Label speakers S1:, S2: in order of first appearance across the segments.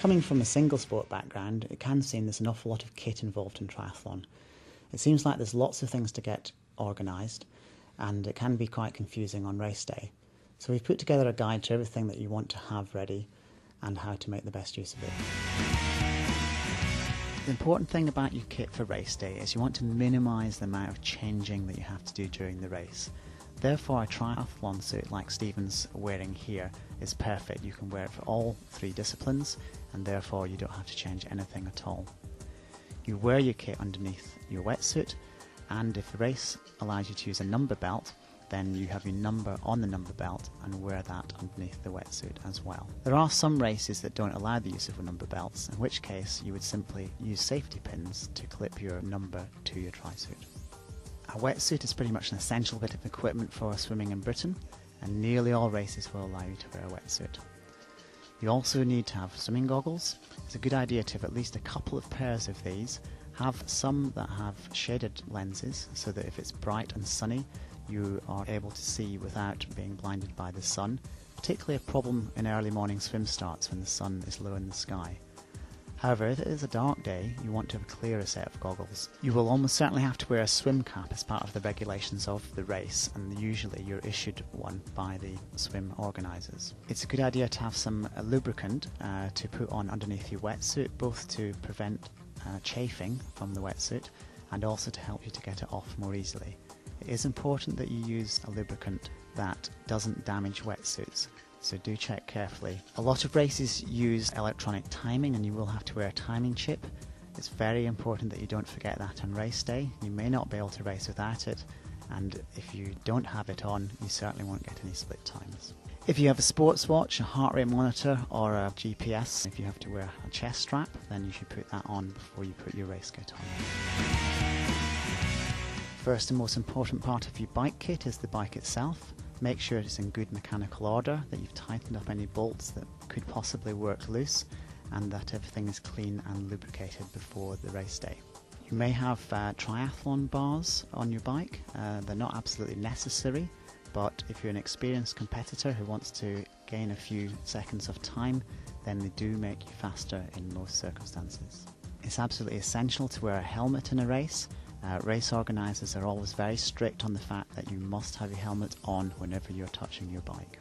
S1: Coming from a single sport background, it can seem there's an awful lot of kit involved in triathlon. It seems like there's lots of things to get organised, and it can be quite confusing on race day. So we've put together a guide to everything that you want to have ready and how to make the best use of it. The important thing about your kit for race day is you want to minimise the amount of changing that you have to do during the race. Therefore, a triathlon suit like Stephen's wearing here is perfect. You can wear it for all 3 disciplines, and therefore you don't have to change anything at all. You wear your kit underneath your wetsuit, and if the race allows you to use a number belt, then you have your number on the number belt and wear that underneath the wetsuit as well. There are some races that don't allow the use of number belts, in which case you would simply use safety pins to clip your number to your tri-suit. A wetsuit is pretty much an essential bit of equipment for swimming in Britain, and nearly all races will allow you to wear a wetsuit. You also need to have swimming goggles. It's a good idea to have at least a couple of pairs of these. Have some that have shaded lenses so that if it's bright and sunny you are able to see without being blinded by the sun, particularly a problem in early morning swim starts when the sun is low in the sky. However, if it is a dark day, you want to have a clearer set of goggles. You will almost certainly have to wear a swim cap as part of the regulations of the race, and usually you're issued one by the swim organisers. It's a good idea to have some lubricant to put on underneath your wetsuit, both to prevent chafing from the wetsuit and also to help you to get it off more easily. It is important that you use a lubricant that doesn't damage wetsuits, so do check carefully. A lot of races use electronic timing, and you will have to wear a timing chip. It's very important that you don't forget that on race day. You may not be able to race without it, and if you don't have it on, you certainly won't get any split times. If you have a sports watch, a heart rate monitor or a GPS, if you have to wear a chest strap, then you should put that on before you put your race kit on. First and most important part of your bike kit is the bike itself. Make sure it's in good mechanical order, that you've tightened up any bolts that could possibly work loose, and that everything is clean and lubricated before the race day. You may have triathlon bars on your bike. They're not absolutely necessary, but if you're an experienced competitor who wants to gain a few seconds of time, then they do make you faster in most circumstances. It's absolutely essential to wear a helmet in a race. Race organisers are always very strict on the fact that you must have your helmet on whenever you're touching your bike.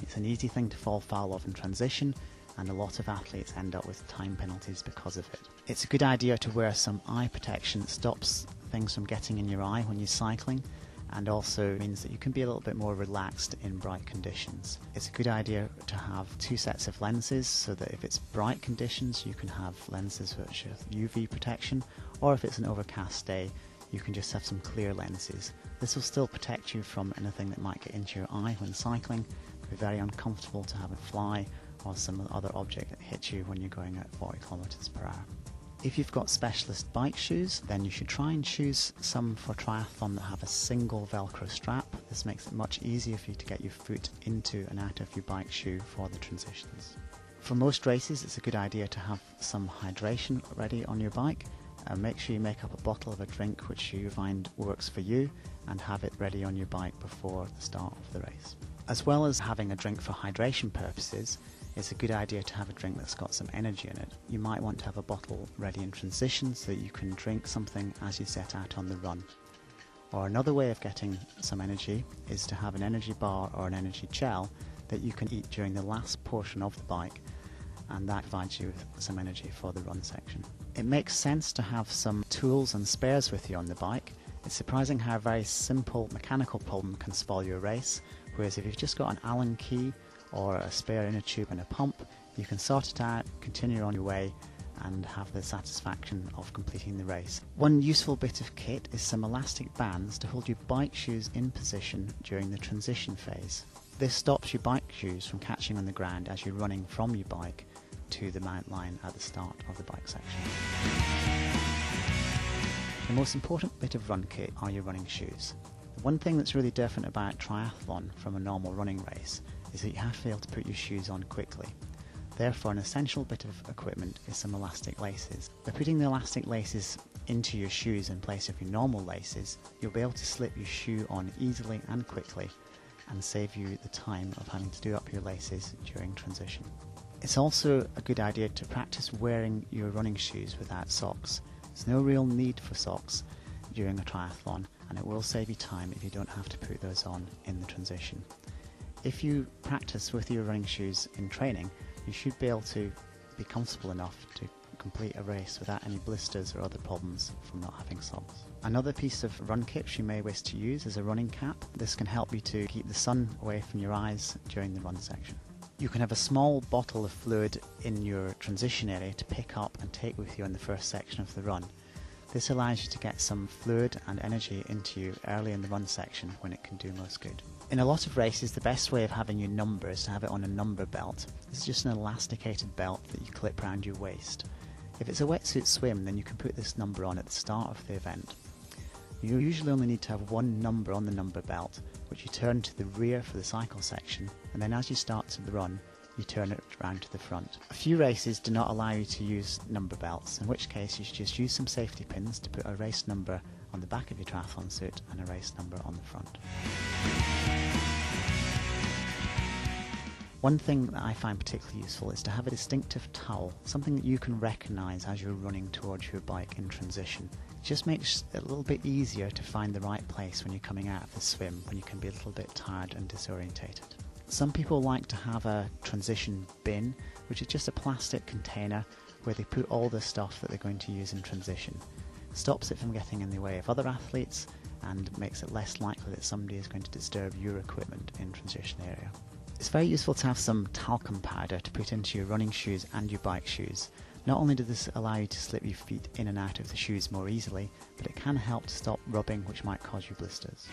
S1: It's an easy thing to fall foul of in transition, and a lot of athletes end up with time penalties because of it. It's a good idea to wear some eye protection that stops things from getting in your eye when you're cycling, and also means that you can be a little bit more relaxed in bright conditions. It's a good idea to have 2 sets of lenses so that if it's bright conditions you can have lenses which have UV protection, or if it's an overcast day you can just have some clear lenses. This will still protect you from anything that might get into your eye when cycling. It can be very uncomfortable to have a fly or some other object that hits you when you're going at 40 kilometers per hour. If you've got specialist bike shoes, then you should try and choose some for triathlon that have a single Velcro strap. This makes it much easier for you to get your foot into and out of your bike shoe for the transitions. For most races, it's a good idea to have some hydration ready on your bike. Make sure you make up a bottle of a drink which you find works for you, and have it ready on your bike before the start of the race. As well as having a drink for hydration purposes, it's a good idea to have a drink that's got some energy in it. You might want to have a bottle ready in transition so that you can drink something as you set out on the run. Or another way of getting some energy is to have an energy bar or an energy gel that you can eat during the last portion of the bike, and that provides you with some energy for the run section. It makes sense to have some tools and spares with you on the bike. It's surprising how a very simple mechanical problem can spoil your race, whereas if you've just got an Allen key or a spare inner tube and a pump, you can sort it out, continue on your way, and have the satisfaction of completing the race. One useful bit of kit is some elastic bands to hold your bike shoes in position during the transition phase. This stops your bike shoes from catching on the ground as you're running from your bike to the mount line at the start of the bike section. The most important bit of run kit are your running shoes. The one thing that's really different about triathlon from a normal running race is that you have to be able to put your shoes on quickly. Therefore, an essential bit of equipment is some elastic laces. By putting the elastic laces into your shoes in place of your normal laces, you'll be able to slip your shoe on easily and quickly and save you the time of having to do up your laces during transition. It's also a good idea to practice wearing your running shoes without socks. There's no real need for socks during a triathlon, and it will save you time if you don't have to put those on in the transition. If you practice with your running shoes in training, you should be able to be comfortable enough to complete a race without any blisters or other problems from not having socks. Another piece of run kit you may wish to use is a running cap. This can help you to keep the sun away from your eyes during the run section. You can have a small bottle of fluid in your transition area to pick up and take with you in the first section of the run. This allows you to get some fluid and energy into you early in the run section when it can do most good. In a lot of races, the best way of having your number is to have it on a number belt. This is just an elasticated belt that you clip around your waist. If it's a wetsuit swim, then you can put this number on at the start of the event. You usually only need to have one number on the number belt, which you turn to the rear for the cycle section, and then as you start to the run, you turn it around to the front. A few races do not allow you to use number belts, in which case you should just use some safety pins to put a race number on the back of your triathlon suit and a race number on the front. One thing that I find particularly useful is to have a distinctive towel, something that you can recognise as you're running towards your bike in transition. It just makes it a little bit easier to find the right place when you're coming out of the swim, when you can be a little bit tired and disorientated. Some people like to have a transition bin, which is just a plastic container where they put all the stuff that they're going to use in transition. It stops it from getting in the way of other athletes and makes it less likely that somebody is going to disturb your equipment in transition area. It's very useful to have some talcum powder to put into your running shoes and your bike shoes. Not only does this allow you to slip your feet in and out of the shoes more easily, but it can help to stop rubbing, which might cause you blisters.